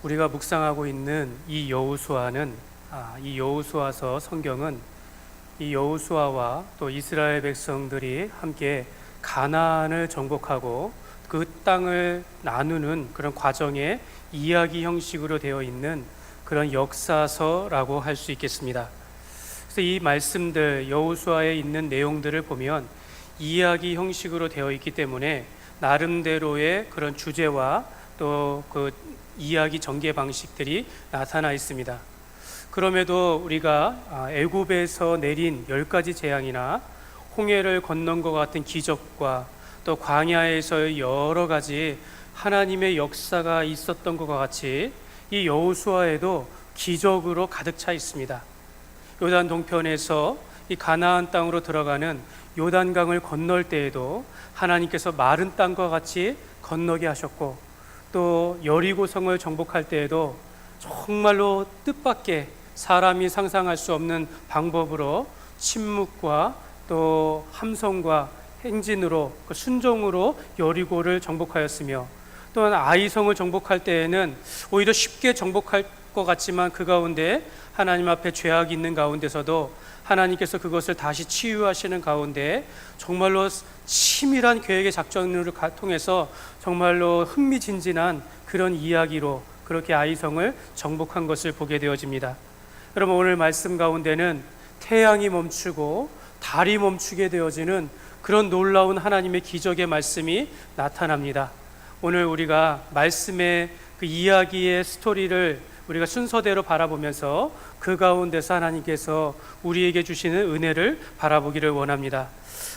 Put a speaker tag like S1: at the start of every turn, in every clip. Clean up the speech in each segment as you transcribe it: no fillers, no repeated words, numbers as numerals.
S1: 우리가 묵상하고 있는 이 여호수아는 이 여호수아서 성경은 이 여호수아와 또 이스라엘 백성들이 함께 가나안을 정복하고 그 땅을 나누는 그런 과정의 이야기 형식으로 되어 있는 그런 역사서라고 할 수 있겠습니다. 그래서 이 말씀들 여호수아에 있는 내용들을 보면 이야기 형식으로 되어 있기 때문에 나름대로의 그런 주제와 또 그 이야기 전개 방식들이 나타나 있습니다. 그럼에도 우리가 애굽에서 내린 10가지 재앙이나 홍해를 건넌 것 같은 기적과 또 광야에서의 여러 가지 하나님의 역사가 있었던 것과 같이 이 여호수아에도 기적으로 가득 차 있습니다. 요단 동편에서 이 가나안 땅으로 들어가는 요단강을 건널 때에도 하나님께서 마른 땅과 같이 건너게 하셨고, 또 여리고성을 정복할 때에도 정말로 뜻밖의 사람이 상상할 수 없는 방법으로 침묵과 또 함성과 행진으로 순종으로 여리고를 정복하였으며, 또한 아이성을 정복할 때에는 오히려 쉽게 정복할 것 같지만 그 가운데 하나님 앞에 죄악이 있는 가운데서도 하나님께서 그것을 다시 치유하시는 가운데 정말로 치밀한 계획의 작전을 통해서 정말로 흥미진진한 그런 이야기로 그렇게 아이성을 정복한 것을 보게 되어집니다. 여러분, 오늘 말씀 가운데는 태양이 멈추고 달이 멈추게 되어지는 그런 놀라운 하나님의 기적의 말씀이 나타납니다. 오늘 우리가 말씀의 그 이야기의 스토리를 우리가 순서대로 바라보면서 그 가운데서 하나님께서 우리에게 주시는 은혜를 바라보기를 원합니다.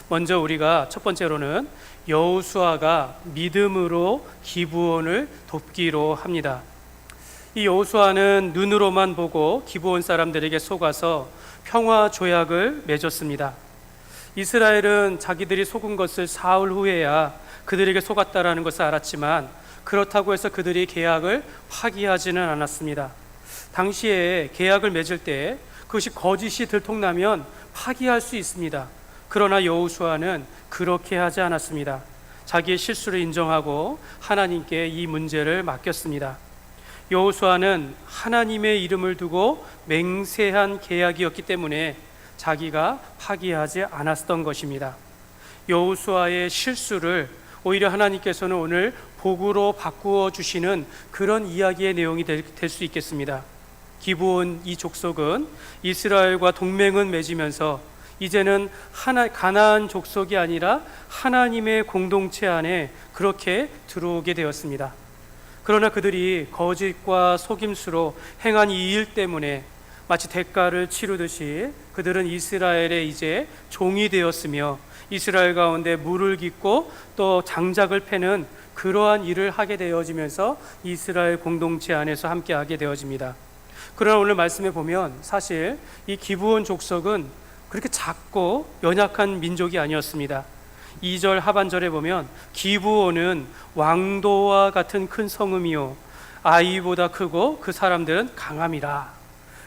S1: 먼저 우리가 첫 번째로는 여호수아가 믿음으로 기브온을 돕기로 합니다. 이 여호수아는 눈으로만 보고 기브온 사람들에게 속아서 평화 조약을 맺었습니다. 이스라엘은 자기들이 속은 것을 사흘 후에야 그들에게 속았다라는 것을 알았지만, 그렇다고 해서 그들이 계약을 파기하지는 않았습니다. 당시에 계약을 맺을 때 그것이 거짓이 들통나면 파기할 수 있습니다. 그러나 여호수아는 그렇게 하지 않았습니다. 자기의 실수를 인정하고 하나님께 이 문제를 맡겼습니다. 여호수아는 하나님의 이름을 두고 맹세한 계약이었기 때문에 자기가 파기하지 않았던 것입니다. 여호수아의 실수를 오히려 하나님께서는 오늘 복으로 바꾸어 주시는 그런 이야기의 내용이 될 수 있겠습니다. 기브온 이 족속은 이스라엘과 동맹은 맺으면서 이제는 가나안 족속이 아니라 하나님의 공동체 안에 그렇게 들어오게 되었습니다. 그러나 그들이 거짓과 속임수로 행한 이 일 때문에 마치 대가를 치르듯이 그들은 이스라엘의 이제 종이 되었으며 이스라엘 가운데 물을 깃고 또 장작을 패는 그러한 일을 하게 되어지면서 이스라엘 공동체 안에서 함께 하게 되어집니다. 그러나 오늘 말씀에 보면 사실 이 기브온 족속은 그렇게 작고 연약한 민족이 아니었습니다. 2절 하반절에 보면 기브온은 왕도와 같은 큰 성읍이요 아이보다 크고 그 사람들은 강함이라.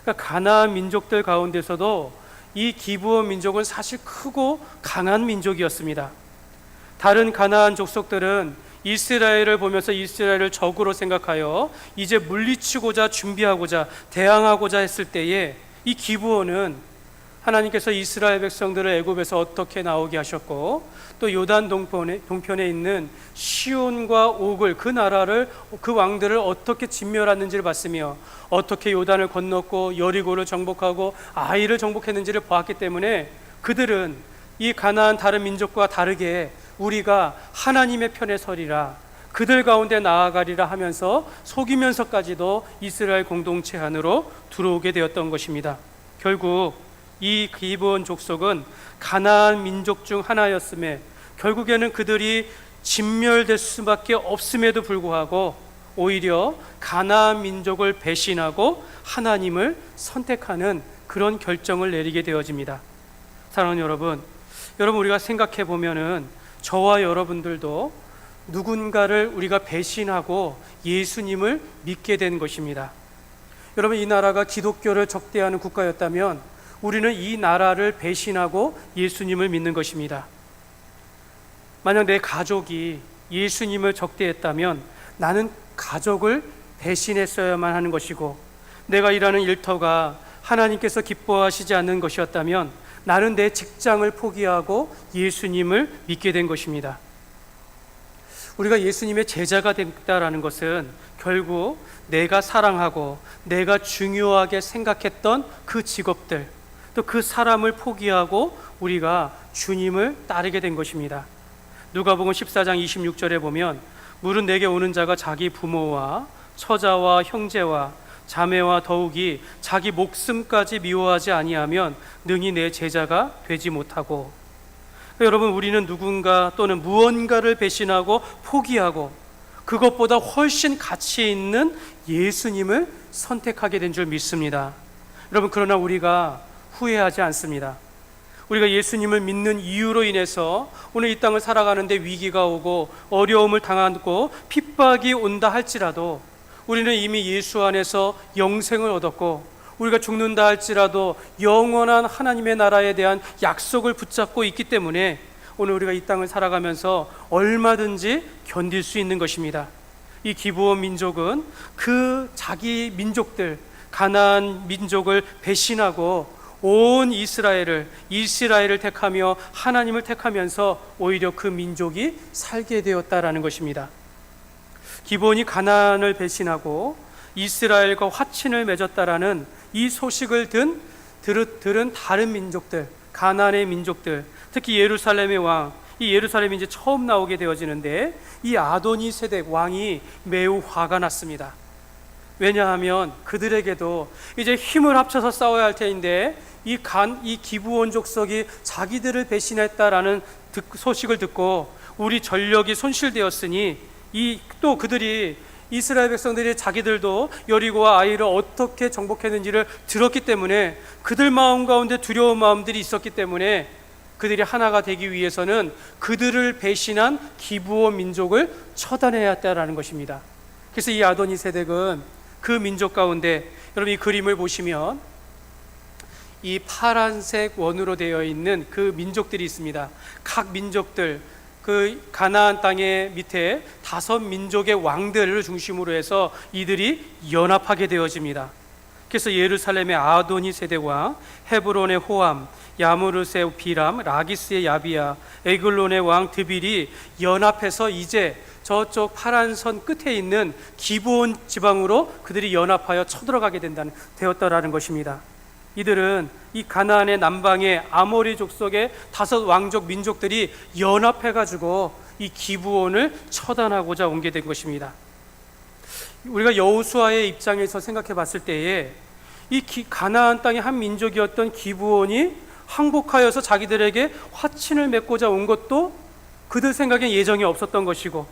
S1: 그러니까 가나안 민족들 가운데서도 이 기브온 민족은 사실 크고 강한 민족이었습니다. 다른 가나안 족속들은 이스라엘을 보면서 이스라엘을 적으로 생각하여 이제 물리치고자 준비하고자 대항하고자 했을 때에 이 기브온은 하나님께서 이스라엘 백성들을 애굽에서 어떻게 나오게 하셨고, 또 요단 동편에 있는 시온과 옥을 그 나라를 그 왕들을 어떻게 진멸하는지를 봤으며, 어떻게 요단을 건넜고 여리고를 정복하고 아이를 정복했는지를 보았기 때문에 그들은 이 가나안 다른 민족과 다르게 우리가 하나님의 편에 서리라, 그들 가운데 나아가리라 하면서 속이면서까지도 이스라엘 공동체 안으로 들어오게 되었던 것입니다. 결국 이 기브온 족속은 가나안 민족 중 하나였음에 결국에는 그들이 진멸될 수밖에 없음에도 불구하고 오히려 가나안 민족을 배신하고 하나님을 선택하는 그런 결정을 내리게 되어집니다. 사랑하는 여러분, 우리가 생각해 보면은 저와 여러분들도 누군가를 우리가 배신하고 예수님을 믿게 된 것입니다. 여러분, 이 나라가 기독교를 적대하는 국가였다면 우리는 이 나라를 배신하고 예수님을 믿는 것입니다. 만약 내 가족이 예수님을 적대했다면 나는 가족을 배신했어야만 하는 것이고, 내가 일하는 일터가 하나님께서 기뻐하시지 않는 것이었다면 나는 내 직장을 포기하고 예수님을 믿게 된 것입니다. 우리가 예수님의 제자가 됐다라는 것은 결국 내가 사랑하고 내가 중요하게 생각했던 그 직업들, 또 그 사람을 포기하고 우리가 주님을 따르게 된 것입니다. 누가복음 14장 26절에 보면, 물은 내게 오는 자가 자기 부모와 처자와 형제와 자매와 더욱이 자기 목숨까지 미워하지 아니하면 능히 내 제자가 되지 못하고. 여러분, 우리는 누군가 또는 무언가를 배신하고 포기하고 그것보다 훨씬 가치 있는 예수님을 선택하게 된 줄 믿습니다. 여러분, 그러나 우리가 후회하지 않습니다. 우리가 예수님을 믿는 이유로 인해서 오늘 이 땅을 살아가는데 위기가 오고 어려움을 당하고 핍박이 온다 할지라도 우리는 이미 예수 안에서 영생을 얻었고, 우리가 죽는다 할지라도 영원한 하나님의 나라에 대한 약속을 붙잡고 있기 때문에 오늘 우리가 이 땅을 살아가면서 얼마든지 견딜 수 있는 것입니다. 이 기브온 민족은 그 자기 민족들, 가나안 민족을 배신하고 온 이스라엘을 택하며 하나님을 택하면서 오히려 그 민족이 살게 되었다라는 것입니다. 기브온이 가나안을 배신하고 이스라엘과 화친을 맺었다라는 이 소식을 들은 다른 민족들, 가나안의 민족들, 특히 예루살렘의 왕, 이 예루살렘이 이제 처음 나오게 되어지는데 이 아도니세덱 왕이 매우 화가 났습니다. 왜냐하면 그들에게도 이제 힘을 합쳐서 싸워야 할 테인데 이 기브온 족속이 자기들을 배신했다라는 소식을 듣고 우리 전력이 손실되었으니 또 그들이 이스라엘 백성들이 자기들도 여리고와 아이를 어떻게 정복했는지를 들었기 때문에 그들 마음 가운데 두려운 마음들이 있었기 때문에 그들이 하나가 되기 위해서는 그들을 배신한 기브온 민족을 처단해야 했다라는 것입니다. 그래서 이 아도니세덱은 그 민족 가운데, 여러분 이 그림을 보시면 이 파란색 원으로 되어 있는 그 민족들이 있습니다. 각 민족들, 그 가나안 땅의 밑에 5민족의 왕들을 중심으로 해서 이들이 연합하게 되어집니다. 그래서 예루살렘의 아도니세덱 왕, 헤브론의 호암, 야무르스의 비람, 라기스의 야비야, 에글론의 왕 드빌이 연합해서 이제 저쪽 파란 선 끝에 있는 기브온 지방으로 그들이 연합하여 쳐들어가게 되었다라는 것입니다. 이들은 이 가나안의 남방의 아모리 족속의 5 왕족 민족들이 연합해가지고 이 기브온을 처단하고자 온 게 된 것입니다. 우리가 여호수아의 입장에서 생각해 봤을 때에 이 가나안 땅의 한 민족이었던 기브온이 항복하여서 자기들에게 화친을 맺고자 온 것도 그들 생각엔 예정이 없었던 것이고,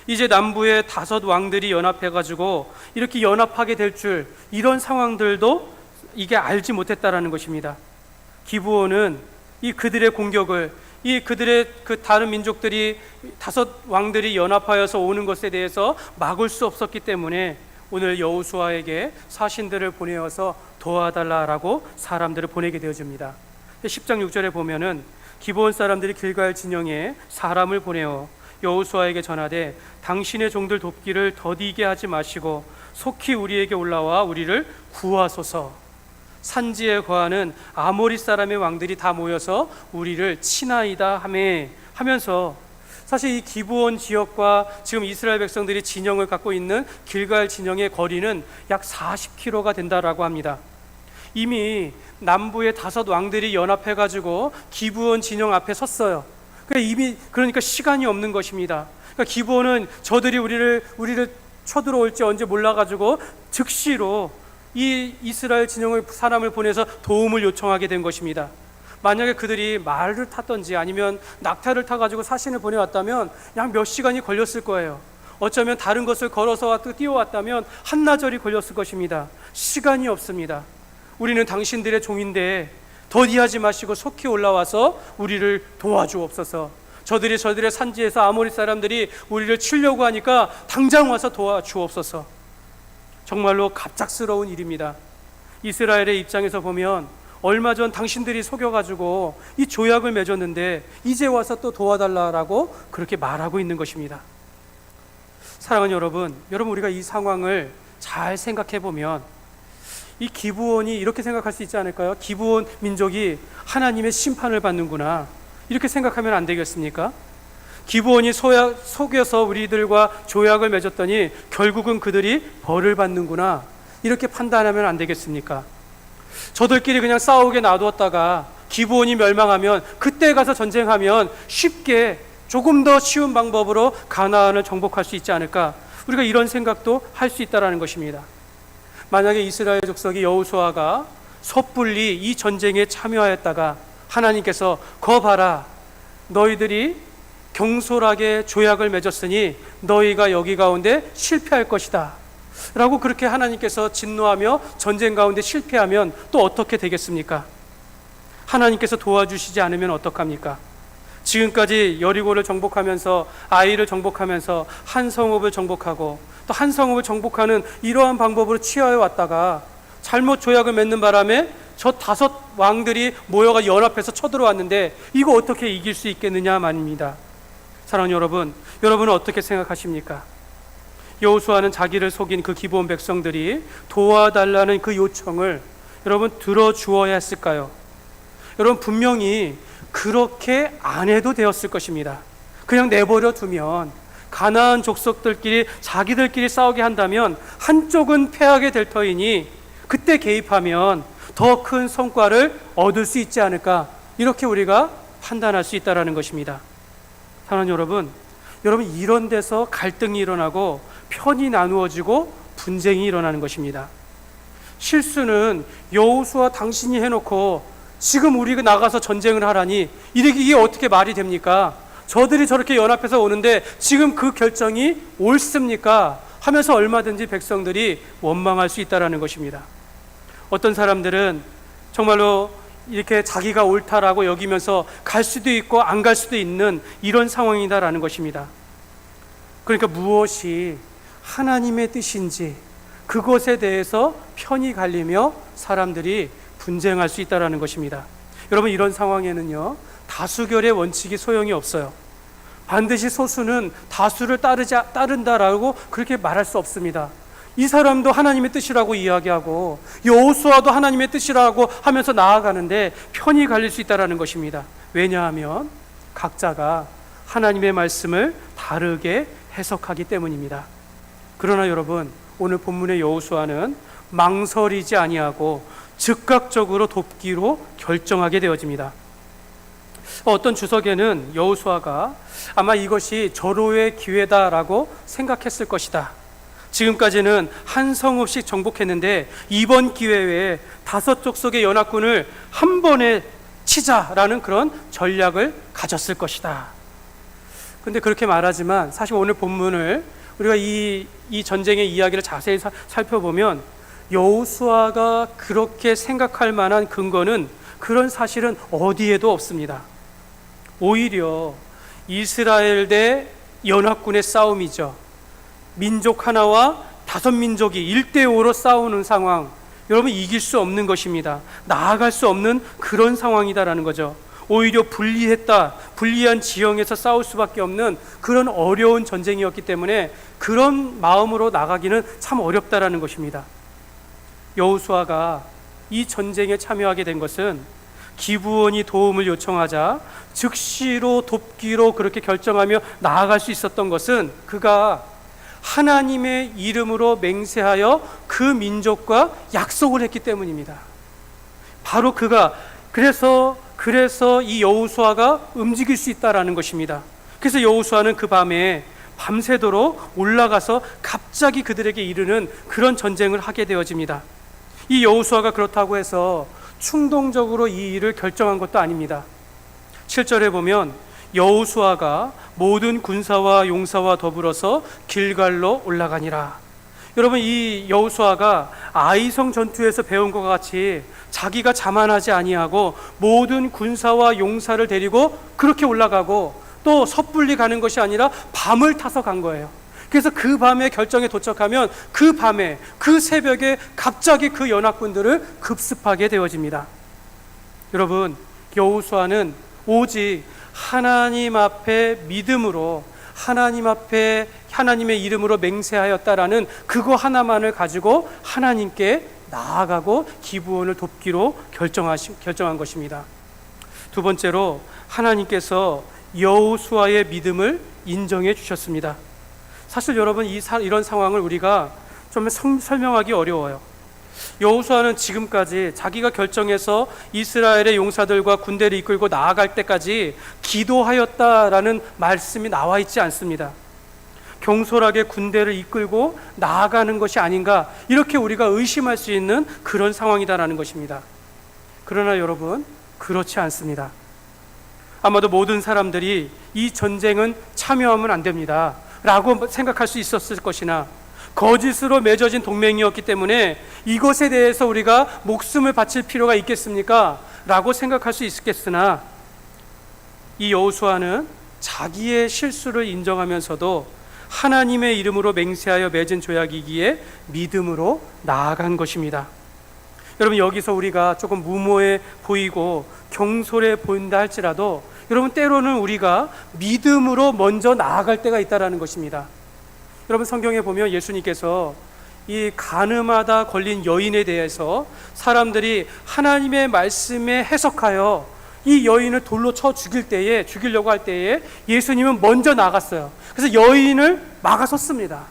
S1: 이제 남부의 5 왕들이 연합해가지고 이렇게 연합하게 될 줄, 이런 상황들도 이게 알지 못했다라는 것입니다. 기브온은 이 그들의 공격을, 이 그들의 그 다른 민족들이 5 왕들이 연합하여서 오는 것에 대해서 막을 수 없었기 때문에 오늘 여호수아에게 사신들을 보내어서 도와달라라고 사람들을 보내게 되어집니다. 10장 6절에 보면은 기브온 사람들이 길갈 진영에 사람을 보내어 여호수아에게 전하되 당신의 종들 돕기를 더디게 하지 마시고 속히 우리에게 올라와 우리를 구하소서. 산지에 거하는 아모리 사람의 왕들이 다 모여서 우리를 치나이다 하면서, 사실 이 기브온 지역과 지금 이스라엘 백성들이 진영을 갖고 있는 길갈 진영의 거리는 약 40km가 된다라고 합니다. 이미 남부의 5 왕들이 연합해가지고 기브온 진영 앞에 섰어요. 그러니까 시간이 없는 것입니다. 그러니까 기브온은 저들이 우리를 쳐들어올지 언제 몰라가지고 즉시로 이 이스라엘 진영의 사람을 보내서 도움을 요청하게 된 것입니다. 만약에 그들이 말을 탔던지 아니면 낙타를 타가지고 사신을 보내왔다면 약 몇 시간이 걸렸을 거예요. 어쩌면 다른 것을 걸어서 뛰어왔다면 한나절이 걸렸을 것입니다. 시간이 없습니다. 우리는 당신들의 종인데 더디하지 마시고 속히 올라와서 우리를 도와주옵소서. 저들의 산지에서 아모리 사람들이 우리를 치려고 하니까 당장 와서 도와주옵소서. 정말로 갑작스러운 일입니다. 이스라엘의 입장에서 보면 얼마 전 당신들이 속여가지고 이 조약을 맺었는데 이제 와서 또 도와달라라고 그렇게 말하고 있는 것입니다. 사랑하는 여러분 우리가 이 상황을 잘 생각해 보면 이 기브온이 이렇게 생각할 수 있지 않을까요? 기브온 민족이 하나님의 심판을 받는구나, 이렇게 생각하면 안 되겠습니까? 기브온이 속여서 우리들과 조약을 맺었더니 결국은 그들이 벌을 받는구나, 이렇게 판단하면 안 되겠습니까? 저들끼리 그냥 싸우게 놔두었다가 기브온이 멸망하면 그때 가서 전쟁하면 쉽게 조금 더 쉬운 방법으로 가나안을 정복할 수 있지 않을까, 우리가 이런 생각도 할 수 있다는 것입니다. 만약에 이스라엘 족속이 여호수아가 섣불리 이 전쟁에 참여하였다가 하나님께서 거 봐라, 너희들이 경솔하게 조약을 맺었으니 너희가 여기 가운데 실패할 것이다 라고 그렇게 하나님께서 진노하며 전쟁 가운데 실패하면 또 어떻게 되겠습니까? 하나님께서 도와주시지 않으면 어떡합니까? 지금까지 여리고를 정복하면서, 아이를 정복하면서 한 성읍을 정복하고 또 한 성읍을 정복하는 이러한 방법으로 취하여 왔다가 잘못 조약을 맺는 바람에 저 5 왕들이 모여가 연합해서 쳐들어왔는데 이거 어떻게 이길 수 있겠느냐 말입니다. 사랑하는 여러분, 여러분은 어떻게 생각하십니까? 여호수아는 자기를 속인 그 기브온 백성들이 도와달라는 그 요청을 여러분 들어주어야 했을까요? 여러분, 분명히 그렇게 안 해도 되었을 것입니다. 그냥 내버려 두면, 가나안 족속들끼리 자기들끼리 싸우게 한다면 한쪽은 패하게 될 터이니 그때 개입하면 더 큰 성과를 얻을 수 있지 않을까, 이렇게 우리가 판단할 수 있다는 것입니다. 사랑하는 여러분, 이런 데서 갈등이 일어나고 편이 나누어지고 분쟁이 일어나는 것입니다. 실수는 여호수아 당신이 해놓고 지금 우리가 나가서 전쟁을 하라니 이게 어떻게 말이 됩니까? 저들이 저렇게 연합해서 오는데 지금 그 결정이 옳습니까? 하면서 얼마든지 백성들이 원망할 수 있다는 것입니다. 어떤 사람들은 정말로 이렇게 자기가 옳다라고 여기면서 갈 수도 있고 안 갈 수도 있는 이런 상황이다라는 것입니다. 그러니까 무엇이 하나님의 뜻인지 그것에 대해서 편이 갈리며 사람들이 분쟁할 수 있다는 것입니다. 여러분, 이런 상황에는요, 다수결의 원칙이 소용이 없어요. 반드시 소수는 다수를 따른다라고 그렇게 말할 수 없습니다. 이 사람도 하나님의 뜻이라고 이야기하고 여호수아도 하나님의 뜻이라고 하면서 나아가는데 편이 갈릴 수 있다는 것입니다. 왜냐하면 각자가 하나님의 말씀을 다르게 해석하기 때문입니다. 그러나 여러분, 오늘 본문의 여호수아는 망설이지 아니하고 즉각적으로 돕기로 결정하게 되어집니다. 어떤 주석에는 여호수아가 아마 이것이 절호의 기회다라고 생각했을 것이다. 지금까지는 한 성읍씩 정복했는데 이번 기회에 5 족속의 연합군을 한 번에 치자라는 그런 전략을 가졌을 것이다. 그런데 그렇게 말하지만 사실 오늘 본문을 우리가 이 전쟁의 이야기를 자세히 살펴보면 여호수아가 그렇게 생각할 만한 근거는, 그런 사실은 어디에도 없습니다. 오히려 이스라엘 대 연합군의 싸움이죠. 민족 하나와 5 민족이 1대5로 싸우는 상황, 여러분 이길 수 없는 것입니다. 나아갈 수 없는 그런 상황이다라는 거죠. 오히려 불리한 지형에서 싸울 수밖에 없는 그런 어려운 전쟁이었기 때문에 그런 마음으로 나가기는 참 어렵다라는 것입니다. 여호수아가 이 전쟁에 참여하게 된 것은 기브온이 도움을 요청하자 즉시로 돕기로 그렇게 결정하며 나아갈 수 있었던 것은 그가 하나님의 이름으로 맹세하여 그 민족과 약속을 했기 때문입니다. 바로 그가 그래서 이 여호수아가 움직일 수 있다라는 것입니다. 그래서 여호수아는 그 밤에 밤새도록 올라가서 갑자기 그들에게 이르는 그런 전쟁을 하게 되어집니다. 이 여호수아가 그렇다고 해서 충동적으로 이 일을 결정한 것도 아닙니다. 7절에 보면 여호수아가 모든 군사와 용사와 더불어서 길갈로 올라가니라. 여러분, 이 여호수아가 아이성 전투에서 배운 것과 같이 자기가 자만하지 아니하고 모든 군사와 용사를 데리고 그렇게 올라가고 또 섣불리 가는 것이 아니라 밤을 타서 간 거예요. 그래서 그 밤에 결정에 도착하면 그 밤에 그 새벽에 갑자기 그 연합군들을 급습하게 되어집니다. 여러분, 여호수아는 오직 하나님 앞에 믿음으로 하나님 앞에 하나님의 이름으로 맹세하였다라는 그거 하나만을 가지고 하나님께 나아가고 기브온을 돕기로 결정한 것입니다. 두 번째로 하나님께서 여호수아의 믿음을 인정해 주셨습니다. 사실 여러분 이런 상황을 우리가 좀 설명하기 어려워요. 여호수아는 지금까지 자기가 결정해서 이스라엘의 용사들과 군대를 이끌고 나아갈 때까지 기도하였다라는 말씀이 나와 있지 않습니다. 경솔하게 군대를 이끌고 나아가는 것이 아닌가, 이렇게 우리가 의심할 수 있는 그런 상황이다라는 것입니다. 그러나 여러분, 그렇지 않습니다. 아마도 모든 사람들이 이 전쟁은 참여하면 안 됩니다 라고 생각할 수 있었을 것이나, 거짓으로 맺어진 동맹이었기 때문에 이것에 대해서 우리가 목숨을 바칠 필요가 있겠습니까? 라고 생각할 수 있겠으나, 이 여호수아는 자기의 실수를 인정하면서도 하나님의 이름으로 맹세하여 맺은 조약이기에 믿음으로 나아간 것입니다. 여러분, 여기서 우리가 조금 무모해 보이고 경솔해 보인다 할지라도 여러분, 때로는 우리가 믿음으로 먼저 나아갈 때가 있다는 것입니다. 여러분, 성경에 보면 예수님께서 이 간음하다 걸린 여인에 대해서 사람들이 하나님의 말씀에 해석하여 이 여인을 돌로 쳐 죽이려고 할 때에 예수님은 먼저 나갔어요. 그래서 여인을 막아섰습니다.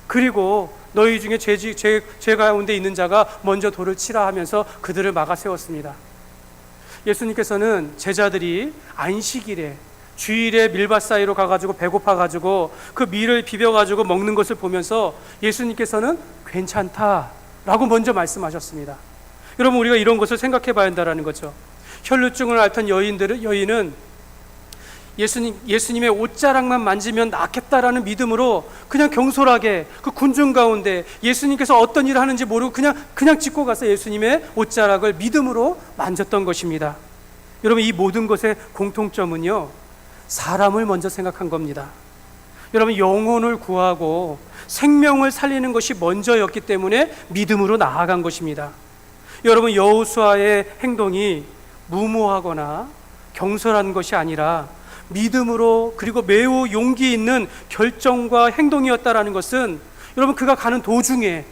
S1: 그리고 너희 중에 죄 가운데 있는 자가 먼저 돌을 치라 하면서 그들을 막아 세웠습니다. 예수님께서는 제자들이 안식일에 주일에 밀밭 사이로 가가지고 배고파가지고 그 밀을 비벼가지고 먹는 것을 보면서 예수님께서는 괜찮다라고 먼저 말씀하셨습니다. 여러분, 우리가 이런 것을 생각해 봐야 한다는 거죠. 혈루증을 앓던 여인은 예수님의 옷자락만 만지면 낫겠다라는 믿음으로 그냥 경솔하게 그 군중 가운데 예수님께서 어떤 일을 하는지 모르고 그냥 짚고 가서 예수님의 옷자락을 믿음으로 만졌던 것입니다. 여러분, 이 모든 것의 공통점은요, 사람을 먼저 생각한 겁니다. 여러분, 영혼을 구하고 생명을 살리는 것이 먼저였기 때문에 믿음으로 나아간 것입니다. 여러분, 여호수아의 행동이 무모하거나 경솔한 것이 아니라 믿음으로, 그리고 매우 용기 있는 결정과 행동이었다라는 것은, 여러분, 그가 가는 도중에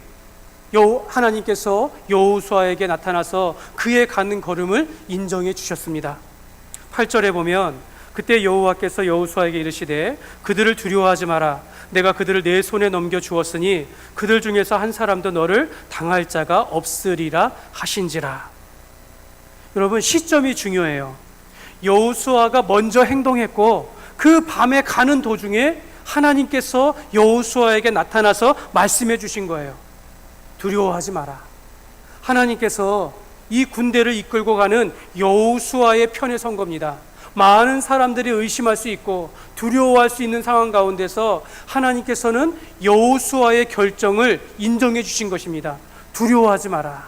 S1: 하나님께서 여호수아에게 나타나서 그의 가는 걸음을 인정해 주셨습니다. 8절에 보면, 그때 여호와께서 여호수아에게 이르시되 그들을 두려워하지 마라. 내가 그들을 내 손에 넘겨 주었으니 그들 중에서 한 사람도 너를 당할 자가 없으리라 하신지라. 여러분, 시점이 중요해요. 여호수아가 먼저 행동했고 그 밤에 가는 도중에 하나님께서 여호수아에게 나타나서 말씀해 주신 거예요. 두려워하지 마라. 하나님께서 이 군대를 이끌고 가는 여호수아의 편에 선 겁니다. 많은 사람들이 의심할 수 있고 두려워할 수 있는 상황 가운데서 하나님께서는 여호수아의 결정을 인정해 주신 것입니다. 두려워하지 마라.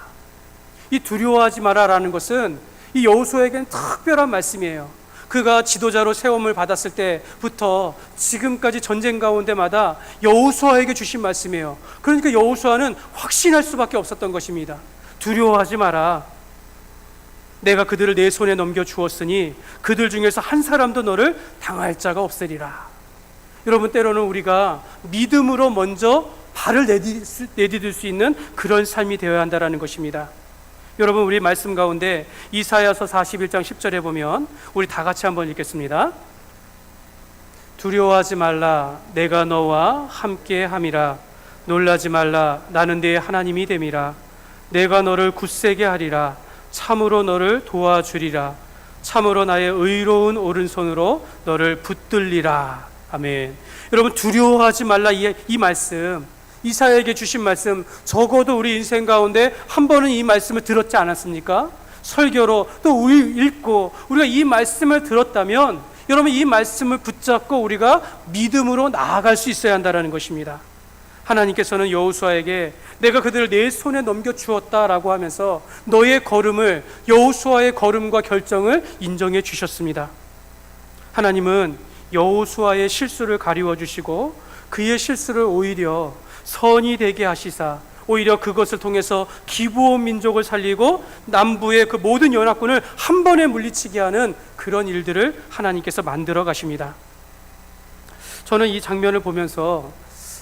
S1: 이 두려워하지 마라라는 것은 이 여호수아에게는 특별한 말씀이에요. 그가 지도자로 세움을 받았을 때부터 지금까지 전쟁 가운데마다 여호수아에게 주신 말씀이에요. 그러니까 여호수아는 확신할 수밖에 없었던 것입니다. 두려워하지 마라. 내가 그들을 내 손에 넘겨 주었으니 그들 중에서 한 사람도 너를 당할 자가 없으리라. 여러분, 때로는 우리가 믿음으로 먼저 발을 내디딜 수 있는 그런 삶이 되어야 한다는 것입니다. 여러분, 우리 말씀 가운데 이사야서 41장 10절에 보면 우리 다 같이 한번 읽겠습니다. 두려워하지 말라. 내가 너와 함께 함이라. 놀라지 말라. 나는 네 하나님이 됨이라. 내가 너를 굳세게 하리라. 참으로 너를 도와주리라. 참으로 나의 의로운 오른손으로 너를 붙들리라. 아멘. 여러분, 두려워하지 말라, 이 말씀, 이사야에게 주신 말씀, 적어도 우리 인생 가운데 한 번은 이 말씀을 들었지 않았습니까? 설교로 또 우리 읽고 우리가 이 말씀을 들었다면 여러분, 이 말씀을 붙잡고 우리가 믿음으로 나아갈 수 있어야 한다는 것입니다. 하나님께서는 여호수아에게 내가 그들을 내 손에 넘겨 주었다라고 하면서 너의 걸음을, 여호수아의 걸음과 결정을 인정해 주셨습니다. 하나님은 여호수아의 실수를 가리워 주시고 그의 실수를 오히려 선이 되게 하시사 오히려 그것을 통해서 기브온 민족을 살리고 남부의 그 모든 연합군을 한 번에 물리치게 하는 그런 일들을 하나님께서 만들어 가십니다. 저는 이 장면을 보면서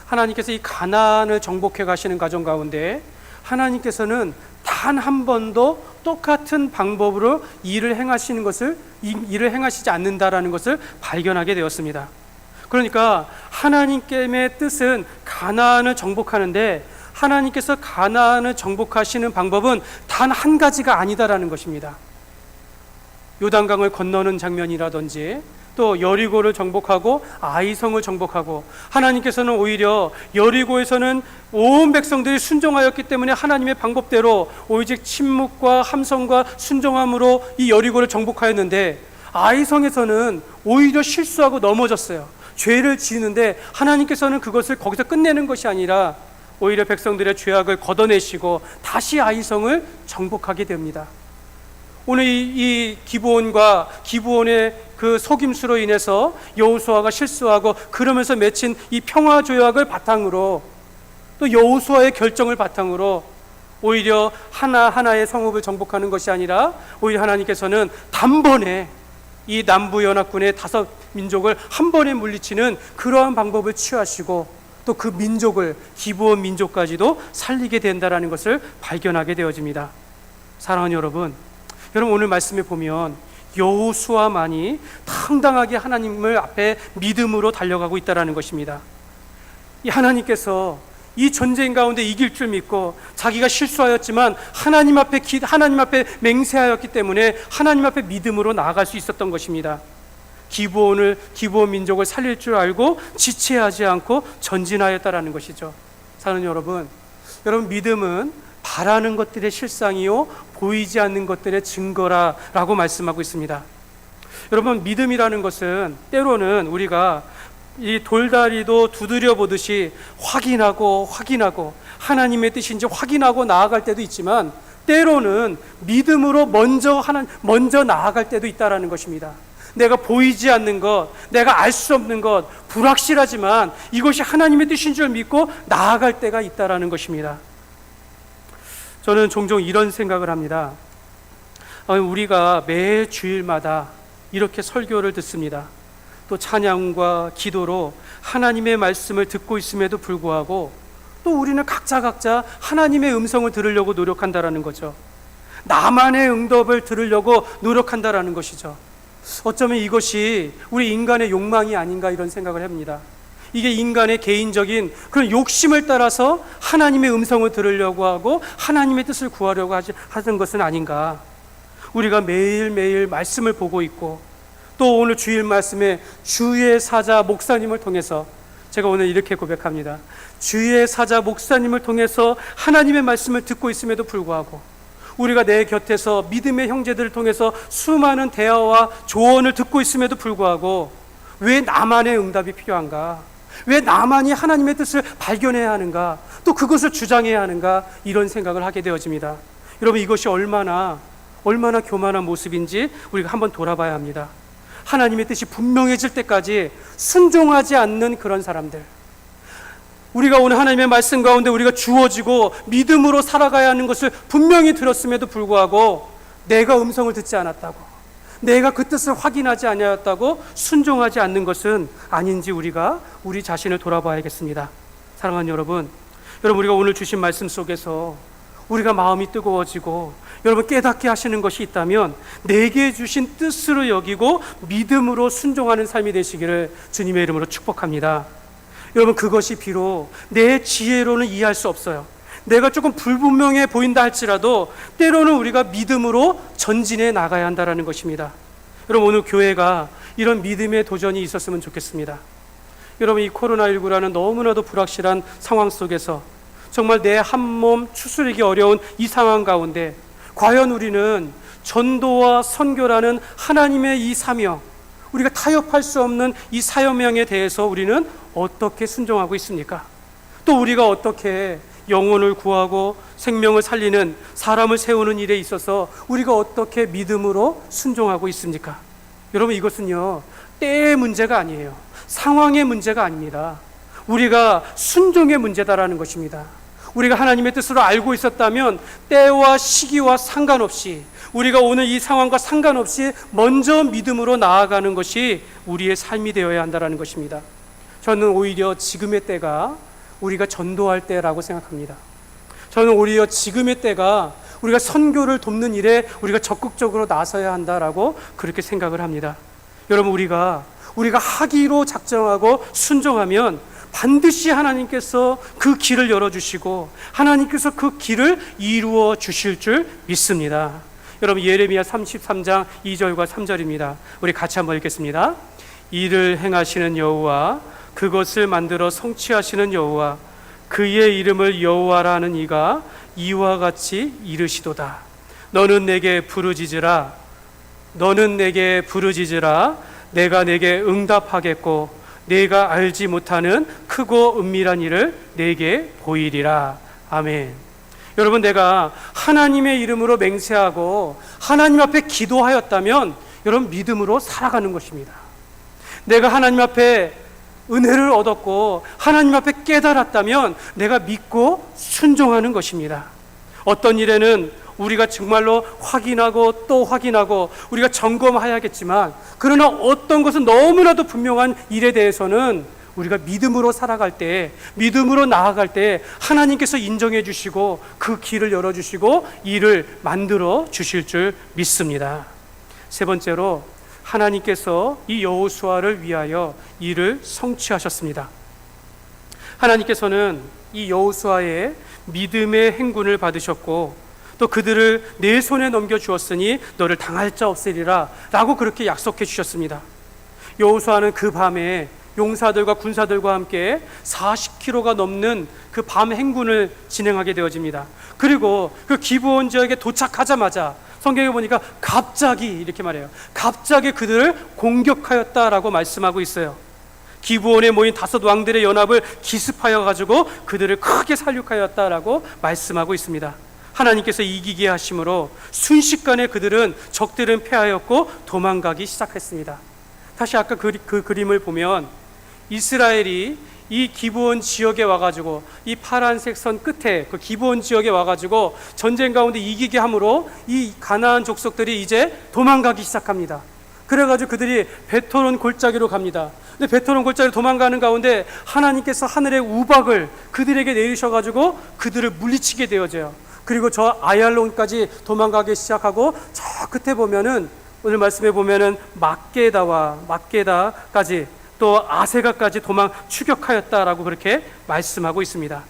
S1: 하나님께서 이 가나안을 정복해 가시는 과정 가운데 하나님께서는 단 한 번도 똑같은 방법으로 일을 행하시지 않는다라는 것을 발견하게 되었습니다. 그러니까 하나님께의 뜻은 가나안을 정복하는데 하나님께서 가나안을 정복하시는 방법은 단 한 가지가 아니다라는 것입니다. 요단강을 건너는 장면이라든지 또 여리고를 정복하고 아이성을 정복하고, 하나님께서는 오히려 여리고에서는 온 백성들이 순종하였기 때문에 하나님의 방법대로 오직 침묵과 함성과 순종함으로 이 여리고를 정복하였는데, 아이성에서는 오히려 실수하고 넘어졌어요. 죄를 지으는데 하나님께서는 그것을 거기서 끝내는 것이 아니라 오히려 백성들의 죄악을 걷어내시고 다시 아이성을 정복하게 됩니다. 오늘 이 기브온의 그 속임수로 인해서 여호수아가 실수하고 그러면서 맺힌 이 평화 조약을 바탕으로, 또 여호수아의 결정을 바탕으로 오히려 하나하나의 성읍을 정복하는 것이 아니라 오히려 하나님께서는 단번에 이 남부연합군의 5민족을 한 번에 물리치는 그러한 방법을 취하시고 또 그 민족을, 기브온 민족까지도 살리게 된다라는 것을 발견하게 되어집니다. 사랑하는 여러분, 오늘 말씀에 보면 여호수아만이 당당하게 하나님을 앞에 믿음으로 달려가고 있다는 것입니다. 이 하나님께서 이 전쟁 가운데 이길 줄 믿고 자기가 실수하였지만 하나님 앞에 맹세하였기 때문에 하나님 앞에 믿음으로 나아갈 수 있었던 것입니다. 기브온 민족을 살릴 줄 알고 지체하지 않고 전진하였다라는 것이죠. 사랑하는 여러분, 믿음은 바라는 것들의 실상이요 보이지 않는 것들의 증거라라고 말씀하고 있습니다. 여러분, 믿음이라는 것은 때로는 우리가 이 돌다리도 두드려 보듯이 확인하고 하나님의 뜻인지 확인하고 나아갈 때도 있지만, 때로는 믿음으로 먼저 나아갈 때도 있다라는 것입니다. 내가 보이지 않는 것, 내가 알 수 없는 것, 불확실하지만 이것이 하나님의 뜻인 줄 믿고 나아갈 때가 있다라는 것입니다. 저는 종종 이런 생각을 합니다. 우리가 매 주일마다 이렇게 설교를 듣습니다. 또 찬양과 기도로 하나님의 말씀을 듣고 있음에도 불구하고 또 우리는 각자 하나님의 음성을 들으려고 노력한다라는 거죠. 나만의 응답을 들으려고 노력한다라는 것이죠. 어쩌면 이것이 우리 인간의 욕망이 아닌가, 이런 생각을 합니다. 이게 인간의 개인적인 그런 욕심을 따라서 하나님의 음성을 들으려고 하고 하나님의 뜻을 구하려고 하는 것은 아닌가. 우리가 매일매일 말씀을 보고 있고, 또 오늘 주일 말씀에 주의 사자 목사님을 통해서, 제가 오늘 이렇게 고백합니다. 주의 사자 목사님을 통해서 하나님의 말씀을 듣고 있음에도 불구하고, 우리가 내 곁에서 믿음의 형제들을 통해서 수많은 대화와 조언을 듣고 있음에도 불구하고 왜 나만의 응답이 필요한가? 왜 나만이 하나님의 뜻을 발견해야 하는가? 또 그것을 주장해야 하는가? 이런 생각을 하게 되어집니다. 여러분, 이것이 얼마나 교만한 모습인지 우리가 한번 돌아봐야 합니다. 하나님의 뜻이 분명해질 때까지 순종하지 않는 그런 사람들, 우리가 오늘 하나님의 말씀 가운데 우리가 주어지고 믿음으로 살아가야 하는 것을 분명히 들었음에도 불구하고 내가 음성을 듣지 않았다고, 내가 그 뜻을 확인하지 아니하였다고 순종하지 않는 것은 아닌지 우리 자신을 돌아봐야겠습니다. 사랑하는 여러분, 우리가 오늘 주신 말씀 속에서 우리가 마음이 뜨거워지고 여러분 깨닫게 하시는 것이 있다면 내게 주신 뜻으로 여기고 믿음으로 순종하는 삶이 되시기를 주님의 이름으로 축복합니다. 여러분, 그것이 비록 내 지혜로는 이해할 수 없어요. 내가 조금 불분명해 보인다 할지라도 때로는 우리가 믿음으로 전진해 나가야 한다는 것입니다. 여러분, 오늘 교회가 이런 믿음의 도전이 있었으면 좋겠습니다. 여러분, 이 코로나19라는 너무나도 불확실한 상황 속에서 정말 내 한 몸 추스르기 어려운 이 상황 가운데 과연 우리는 전도와 선교라는 하나님의 이 사명, 우리가 타협할 수 없는 이 사명에 대해서 우리는 어떻게 순종하고 있습니까? 또 우리가 어떻게 영혼을 구하고 생명을 살리는, 사람을 세우는 일에 있어서 우리가 어떻게 믿음으로 순종하고 있습니까? 여러분, 이것은요 때의 문제가 아니에요. 상황의 문제가 아닙니다. 우리가 순종의 문제다라는 것입니다. 우리가 하나님의 뜻으로 알고 있었다면 때와 시기와 상관없이, 우리가 오늘 이 상황과 상관없이 먼저 믿음으로 나아가는 것이 우리의 삶이 되어야 한다는 것입니다. 저는 오히려 지금의 때가 우리가 전도할 때라고 생각합니다. 저는 오히려 지금의 때가 우리가 선교를 돕는 일에 우리가 적극적으로 나서야 한다라고 그렇게 생각을 합니다. 여러분, 우리가 하기로 작정하고 순종하면 반드시 하나님께서 그 길을 열어주시고 하나님께서 그 길을 이루어 주실 줄 믿습니다. 여러분, 예레미야 33장 2절과 3절입니다. 우리 같이 한번 읽겠습니다. 이를 행하시는 여호와, 그것을 만들어 성취하시는 여호와, 그의 이름을 여호와라 하는 이가 이와 같이 이르시도다. 너는 내게 부르짖으라. 내가 내게 응답하겠고 내가 알지 못하는 크고 은밀한 일을 내게 보이리라. 아멘. 여러분, 내가 하나님의 이름으로 맹세하고 하나님 앞에 기도하였다면 여러분, 믿음으로 살아가는 것입니다. 내가 하나님 앞에 은혜를 얻었고 하나님 앞에 깨달았다면 내가 믿고 순종하는 것입니다. 어떤 일에는 우리가 정말로 확인하고 또 확인하고 우리가 점검해야겠지만, 그러나 어떤 것은 너무나도 분명한 일에 대해서는 우리가 믿음으로 살아갈 때, 믿음으로 나아갈 때 하나님께서 인정해 주시고 그 길을 열어주시고 일을 만들어 주실 줄 믿습니다. 세 번째로, 하나님께서 이 여호수아를 위하여 일을 성취하셨습니다. 하나님께서는 이 여호수아의 믿음의 행군을 받으셨고 또 그들을 내 손에 넘겨주었으니 너를 당할 자 없으리라 라고 그렇게 약속해 주셨습니다. 여호수아는 그 밤에 용사들과 군사들과 함께 40km가 넘는 그 밤 행군을 진행하게 되어집니다. 그리고 그 기브온 지역에 도착하자마자 성경에 보니까 갑자기 이렇게 말해요. 갑자기 그들을 공격하였다라고 말씀하고 있어요. 기브온에 모인 5 왕들의 연합을 기습하여 가지고 그들을 크게 살육하였다라고 말씀하고 있습니다. 하나님께서 이기게 하심으로 순식간에 적들은 패하였고 도망가기 시작했습니다. 다시 아까 그 그림을 보면 이스라엘이 이 기브온 지역에 와가지고 이 파란색 선 끝에 그 기브온 지역에 와가지고 전쟁 가운데 이기게 함으로 이 가나안 족속들이 이제 도망가기 시작합니다. 그래가지고 그들이 베토론 골짜기로 갑니다. 근데 베토론 골짜기로 도망가는 가운데 하나님께서 하늘의 우박을 그들에게 내리셔가지고 그들을 물리치게 되어져요. 그리고 저 아얄론까지 도망가기 시작하고 저 끝에 보면은 오늘 말씀에 보면은 막게다까지 또 아세가까지 추격하였다라고 그렇게 말씀하고 있습니다.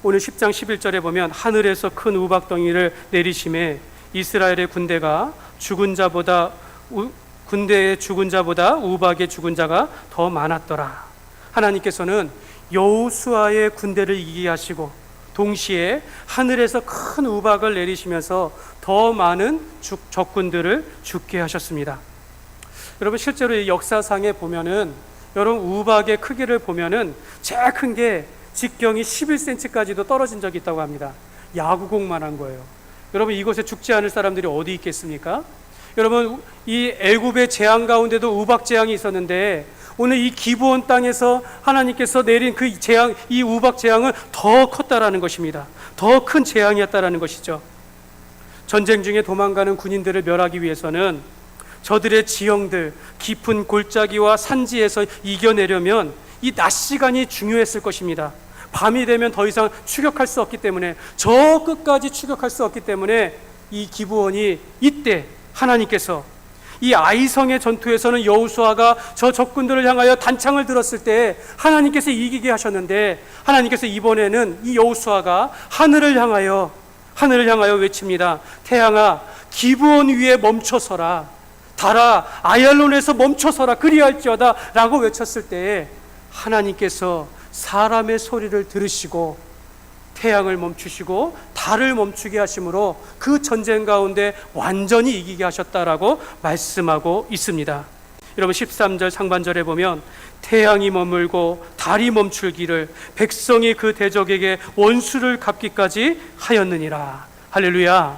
S1: 오늘 10장 11절에 보면 하늘에서 큰 우박덩이를 내리심에 이스라엘의 군대의 죽은 자보다 우박의 죽은 자가 더 많았더라. 하나님께서는 여호수아의 군대를 이기게 하시고 동시에 하늘에서 큰 우박을 내리시면서 더 많은 적군들을 죽게 하셨습니다. 여러분, 실제로 이 역사상에 보면은 여러분 우박의 크기를 보면은 제일 큰 게 직경이 11cm까지도 떨어진 적이 있다고 합니다. 야구공만한 거예요. 여러분, 이곳에 죽지 않을 사람들이 어디 있겠습니까? 여러분, 이 애굽의 재앙 가운데도 우박 재앙이 있었는데 오늘 이 기브온 땅에서 하나님께서 내린 그 재앙, 이 우박 재앙은 더 컸다라는 것입니다. 더 큰 재앙이었다라는 것이죠. 전쟁 중에 도망가는 군인들을 멸하기 위해서는 저들의 지형들, 깊은 골짜기와 산지에서 이겨내려면 이 낮 시간이 중요했을 것입니다. 밤이 되면 더 이상 추격할 수 없기 때문에, 저 끝까지 추격할 수 없기 때문에 이 기브온이 이때 하나님께서 이 아이성의 전투에서는 여호수아가 저 적군들을 향하여 단창을 들었을 때 하나님께서 이기게 하셨는데, 하나님께서 이번에는 이 여호수아가 하늘을 향하여 외칩니다. 태양아, 기브온 위에 멈춰서라. 달아, 아얄론에서 멈춰서라. 그리할지어다 라고 외쳤을 때에 하나님께서 사람의 소리를 들으시고 태양을 멈추시고 달을 멈추게 하심으로 그 전쟁 가운데 완전히 이기게 하셨다라고 말씀하고 있습니다. 여러분, 13절 상반절에 보면 태양이 머물고 달이 멈출기를 백성이 그 대적에게 원수를 갚기까지 하였느니라. 할렐루야.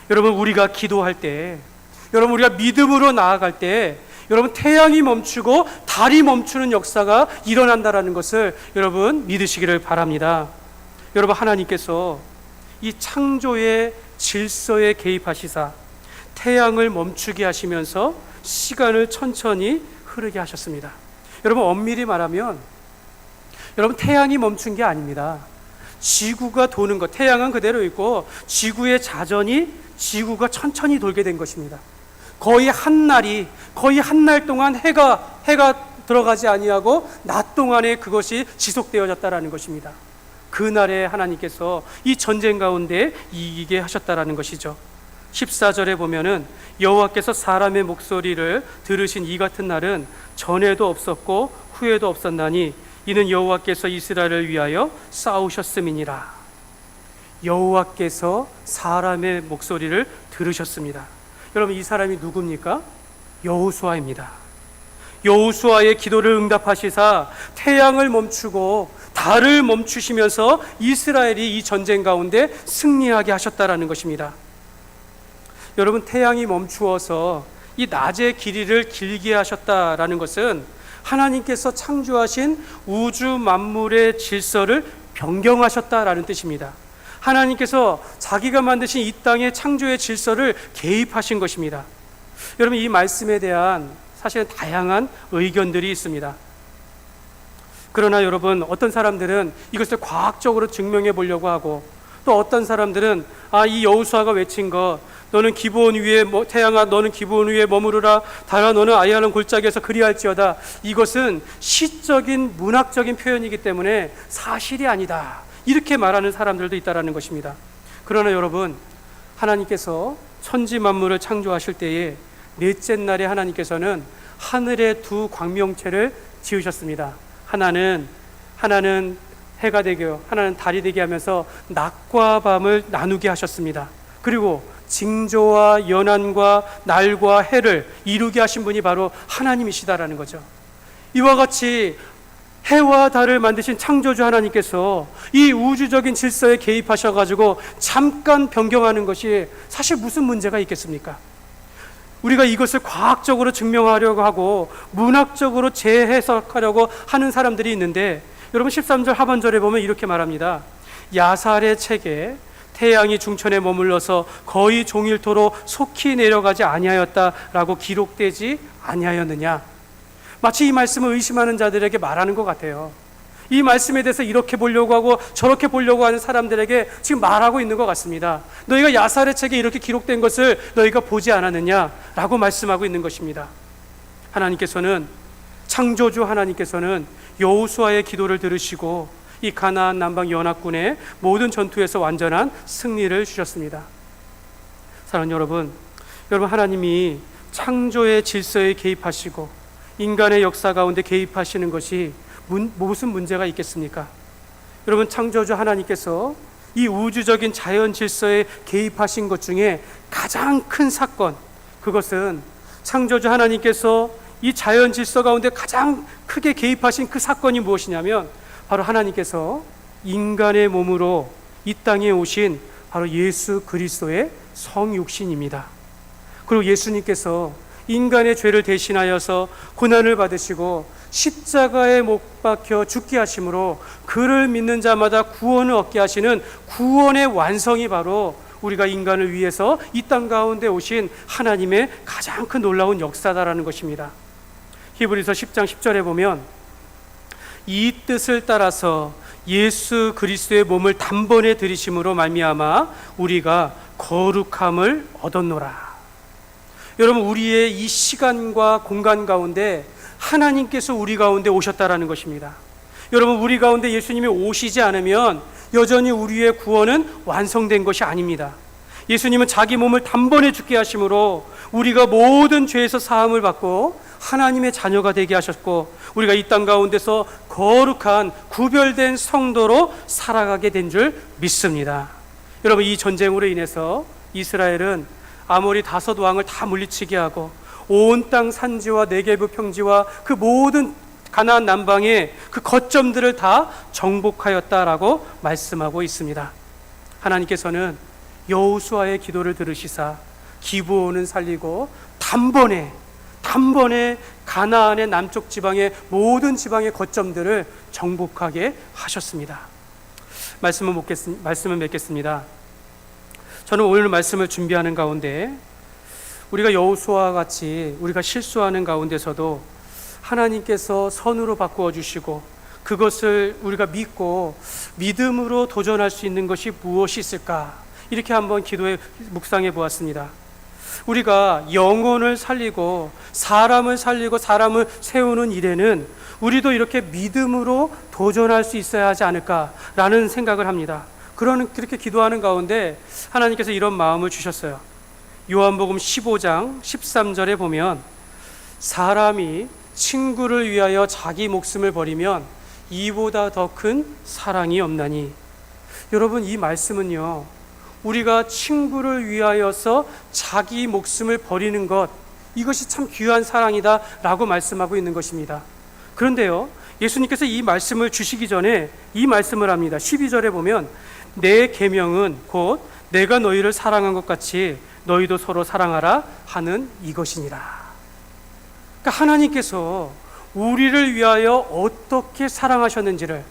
S1: 여러분, 우리가 기도할 때, 여러분, 우리가 믿음으로 나아갈 때 여러분, 태양이 멈추고 달이 멈추는 역사가 일어난다라는 것을 여러분 믿으시기를 바랍니다. 여러분, 하나님께서 이 창조의 질서에 개입하시사 태양을 멈추게 하시면서 시간을 천천히 흐르게 하셨습니다. 여러분, 엄밀히 말하면 여러분, 태양이 멈춘 게 아닙니다. 지구가 도는 것, 태양은 그대로 있고 지구의 자전이 지구가 천천히 돌게 된 것입니다. 거의 한 날 동안 해가 들어가지 아니하고 낮 동안에 그것이 지속되어졌다라는 것입니다. 그날에 하나님께서 이 전쟁 가운데 이기게 하셨다라는 것이죠. 14절에 보면은 여호와께서 사람의 목소리를 들으신 이 같은 날은 전에도 없었고 후에도 없었나니 이는 여호와께서 이스라엘을 위하여 싸우셨음이니라. 여호와께서 사람의 목소리를 들으셨습니다. 여러분, 이 사람이 누굽니까? 여호수아입니다. 여호수아의 기도를 응답하시사 태양을 멈추고 달을 멈추시면서 이스라엘이 이 전쟁 가운데 승리하게 하셨다라는 것입니다. 여러분, 태양이 멈추어서 이 낮의 길이를 길게 하셨다라는 것은 하나님께서 창조하신 우주 만물의 질서를 변경하셨다라는 뜻입니다. 하나님께서 자기가 만드신 이 땅의 창조의 질서를 개입하신 것입니다. 여러분, 이 말씀에 대한 사실은 다양한 의견들이 있습니다. 그러나 여러분, 어떤 사람들은 이것을 과학적으로 증명해 보려고 하고, 또 어떤 사람들은 이 여호수아가 외친 것, 너는 기브온 위에 태양아 너는 기브온 위에 머무르라, 달아 너는 아이알론 골짜기에서 그리할지어다, 이것은 시적인 문학적인 표현이기 때문에 사실이 아니다, 이렇게 말하는 사람들도 있다라는 것입니다. 그러나 여러분, 하나님께서 천지 만물을 창조하실 때에 넷째 날에 하나님께서는 하늘의 두 광명체를 지으셨습니다. 하나는 해가 되게, 하나는 달이 되게 하면서 낮과 밤을 나누게 하셨습니다. 그리고 징조와 연한과 날과 해를 이루게 하신 분이 바로 하나님이시다라는 거죠. 이와 같이 해와 달을 만드신 창조주 하나님께서 이 우주적인 질서에 개입하셔가지고 잠깐 변경하는 것이 사실 무슨 문제가 있겠습니까? 우리가 이것을 과학적으로 증명하려고 하고 문학적으로 재해석하려고 하는 사람들이 있는데, 여러분 13절 하반절에 보면 이렇게 말합니다. 야살의 책에 태양이 중천에 머물러서 거의 종일토록 속히 내려가지 아니하였다라고 기록되지 아니하였느냐. 마치 이 말씀을 의심하는 자들에게 말하는 것 같아요. 이 말씀에 대해서 이렇게 보려고 하고 저렇게 보려고 하는 사람들에게 지금 말하고 있는 것 같습니다. 너희가 야살의 책에 이렇게 기록된 것을 너희가 보지 않았느냐라고 말씀하고 있는 것입니다. 하나님께서는, 창조주 하나님께서는 여호수아의 기도를 들으시고 이 가나안 남방 연합군의 모든 전투에서 완전한 승리를 주셨습니다. 사랑하는 여러분, 하나님이 창조의 질서에 개입하시고 인간의 역사 가운데 개입하시는 것이 무슨 문제가 있겠습니까? 여러분, 창조주 하나님께서 이 우주적인 자연 질서에 개입하신 것 중에 가장 큰 사건, 그것은 창조주 하나님께서 이 자연 질서 가운데 가장 크게 개입하신 그 사건이 무엇이냐면 바로 하나님께서 인간의 몸으로 이 땅에 오신 바로 예수 그리스도의 성육신입니다. 그리고 예수님께서 인간의 죄를 대신하여서 고난을 받으시고 십자가에 못 박혀 죽게 하심으로 그를 믿는 자마다 구원을 얻게 하시는 구원의 완성이 바로 우리가 인간을 위해서 이 땅 가운데 오신 하나님의 가장 큰 놀라운 역사다라는 것입니다. 히브리서 10장 10절에 보면 이 뜻을 따라서 예수 그리스도의 몸을 단번에 들이심으로 말미암아 우리가 거룩함을 얻었노라. 여러분, 우리의 이 시간과 공간 가운데 하나님께서 우리 가운데 오셨다라는 것입니다. 여러분, 우리 가운데 예수님이 오시지 않으면 여전히 우리의 구원은 완성된 것이 아닙니다. 예수님은 자기 몸을 단번에 죽게 하심으로 우리가 모든 죄에서 사함을 받고 하나님의 자녀가 되게 하셨고, 우리가 이 땅 가운데서 거룩한 구별된 성도로 살아가게 된 줄 믿습니다. 여러분, 이 전쟁으로 인해서 이스라엘은 아모리 5 왕을 다 물리치게 하고 온 땅 산지와 네게브 평지와 그 모든 가나안 남방의 그 거점들을 다 정복하였다라고 말씀하고 있습니다. 하나님께서는 여호수아의 기도를 들으시사 기브온은 살리고 단번에 가나안의 남쪽 지방의 모든 지방의 거점들을 정복하게 하셨습니다. 말씀을 맺겠습니다. 저는 오늘 말씀을 준비하는 가운데 우리가 여호수아와 같이 우리가 실수하는 가운데서도 하나님께서 선으로 바꾸어 주시고 그것을 우리가 믿고 믿음으로 도전할 수 있는 것이 무엇이 있을까? 이렇게 한번 기도해 묵상해 보았습니다. 우리가 영혼을 살리고 사람을 세우는 일에는 우리도 이렇게 믿음으로 도전할 수 있어야 하지 않을까라는 생각을 합니다. 그렇게 기도하는 가운데 하나님께서 이런 마음을 주셨어요. 요한복음 15장 13절에 보면 사람이 친구를 위하여 자기 목숨을 버리면 이보다 더 큰 사랑이 없나니. 여러분, 이 말씀은요, 우리가 친구를 위하여서 자기 목숨을 버리는 것, 이것이 참 귀한 사랑이다 라고 말씀하고 있는 것입니다. 그런데요, 예수님께서 이 말씀을 주시기 전에 이 말씀을 합니다. 12절에 보면 내 계명은 곧 내가 너희를 사랑한 것 같이 너희도 서로 사랑하라 하는 이것이니라. 그러니까 하나님께서 우리를 위하여 어떻게 사랑하셨는지를,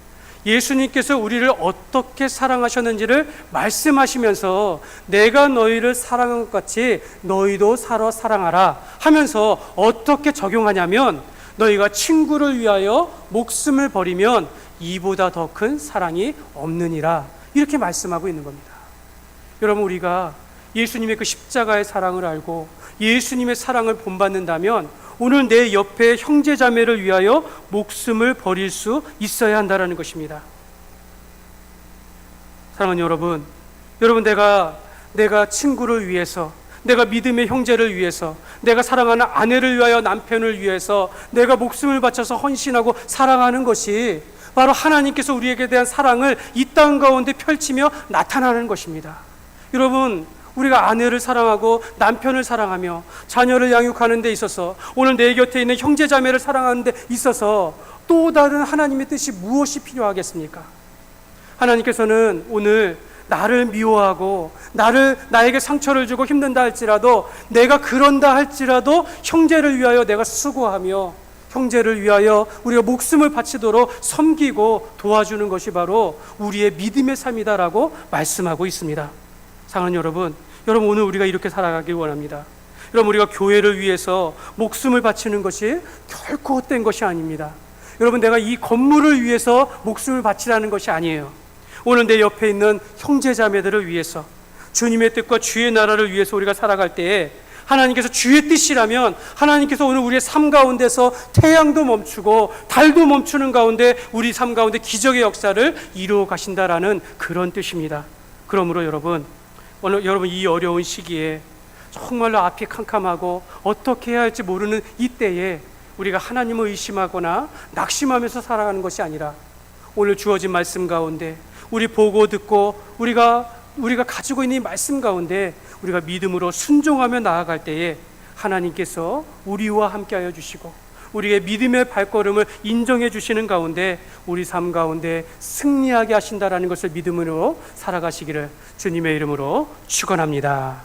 S1: 예수님께서 우리를 어떻게 사랑하셨는지를 말씀하시면서 내가 너희를 사랑한 것 같이 너희도 서로 사랑하라 하면서 어떻게 적용하냐면 너희가 친구를 위하여 목숨을 버리면 이보다 더 큰 사랑이 없느니라, 이렇게 말씀하고 있는 겁니다. 여러분, 우리가 예수님의 그 십자가의 사랑을 알고 예수님의 사랑을 본받는다면 오늘 내 옆에 형제 자매를 위하여 목숨을 버릴 수 있어야 한다는 것입니다. 사랑하는 여러분, 내가 친구를 위해서, 내가 믿음의 형제를 위해서, 내가 사랑하는 아내를 위하여, 남편을 위해서 내가 목숨을 바쳐서 헌신하고 사랑하는 것이 바로 하나님께서 우리에게 대한 사랑을 이 땅 가운데 펼치며 나타나는 것입니다. 여러분, 우리가 아내를 사랑하고 남편을 사랑하며 자녀를 양육하는 데 있어서, 오늘 내 곁에 있는 형제 자매를 사랑하는 데 있어서 또 다른 하나님의 뜻이 무엇이 필요하겠습니까? 하나님께서는 오늘 나를 미워하고 나에게 상처를 주고 힘든다 할지라도, 내가 그런다 할지라도 형제를 위하여 내가 수고하며 형제를 위하여 우리가 목숨을 바치도록 섬기고 도와주는 것이 바로 우리의 믿음의 삶이다라고 말씀하고 있습니다. 사랑하는 여러분, 오늘 우리가 이렇게 살아가길 원합니다. 여러분, 우리가 교회를 위해서 목숨을 바치는 것이 결코 헛된 것이 아닙니다. 여러분, 내가 이 건물을 위해서 목숨을 바치라는 것이 아니에요. 오늘 내 옆에 있는 형제 자매들을 위해서, 주님의 뜻과 주의 나라를 위해서 우리가 살아갈 때에 하나님께서 주의 뜻이라면 하나님께서 오늘 우리의 삶 가운데서 태양도 멈추고 달도 멈추는 가운데 우리 삶 가운데 기적의 역사를 이루어 가신다라는 그런 뜻입니다. 그러므로 여러분 이 어려운 시기에 정말로 앞이 캄캄하고 어떻게 해야 할지 모르는 이때에 우리가 하나님을 의심하거나 낙심하면서 살아가는 것이 아니라 오늘 주어진 말씀 가운데 우리 보고 듣고 우리가 가지고 있는 이 말씀 가운데 우리가 믿음으로 순종하며 나아갈 때에 하나님께서 우리와 함께하여 주시고 우리의 믿음의 발걸음을 인정해 주시는 가운데 우리 삶 가운데 승리하게 하신다라는 것을 믿음으로 살아가시기를 주님의 이름으로 축원합니다.